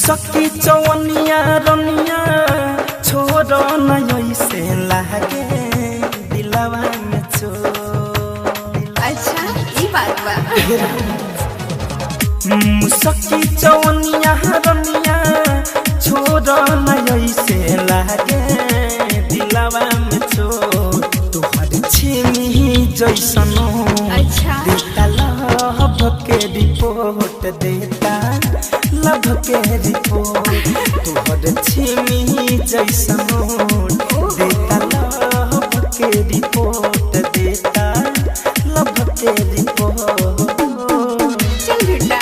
मुसकी चवनिया रनिया छोड़ न ऐसे लागे दिलवा में चोट। अच्छा ये बात बा। मुसकी चवनिया रनिया छोड़ न ऐसे लागे दिलवा में चोट। तोहर छेमी जैसनो देता लभ के रिपोर्ट देता लभ के रिपोर्ट। तोहर छेमी जैसनो देता लभ के रिपोर्ट देता लभ के रिपोर्ट। चल बेटा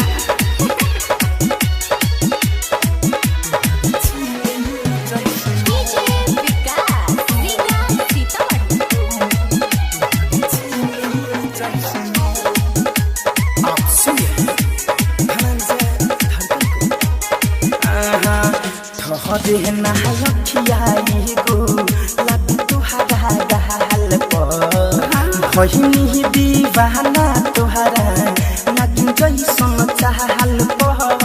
ठहरे ना लखियाई गो लग तुहरा गाल पर भइनी दीवाना तुहरा नागिन जैसन चाहल पर।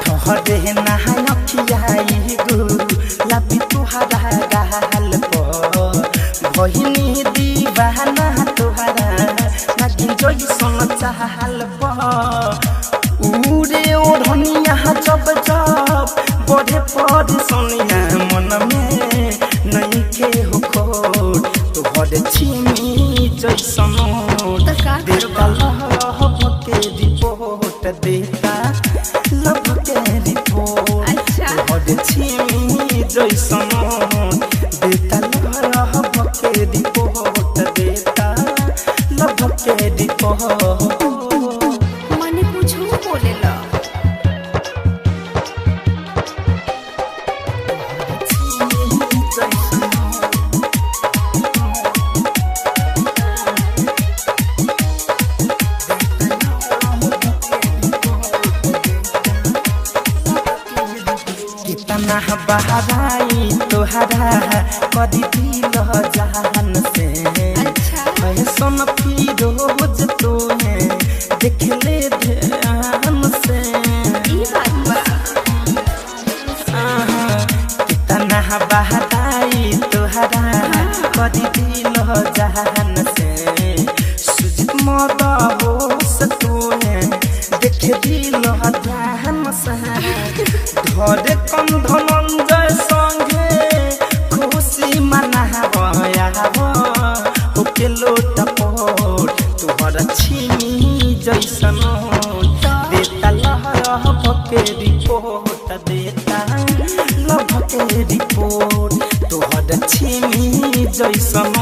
ठहरे ना लखियाई गो लग तुहरा गाल पर भइनी दीवाना तुहरा नागिन जैसन चाहल पर। उड़े ओढ़निया जब जब बढ़े पद सोनिया मन में नहीं के हो खोट। तोहर छीमी जैसन देता लभ के रिपोर्ट देता लभ के रिपोर्ट। तोहर छीमी जैसन देता लभ के रिपोर्ट देता लभ के रिपोर्ट। कितना बहराई तोहरा कदी दिल जहान से। फैशन फिरोज तोहे देख ले ध्यान से। कितना बहराई तोहरा कदी दिल जहान से। सुजित मद होश तोहे देख दिल ध्यान से। धरे कम धनंजय संगे खुशी मनावयाव होके लोटपोट। तोहर छीमी जैसन देता लभ के रिपोर्ट देता लभ के रिपोर्ट। तोहर छीमी जैसन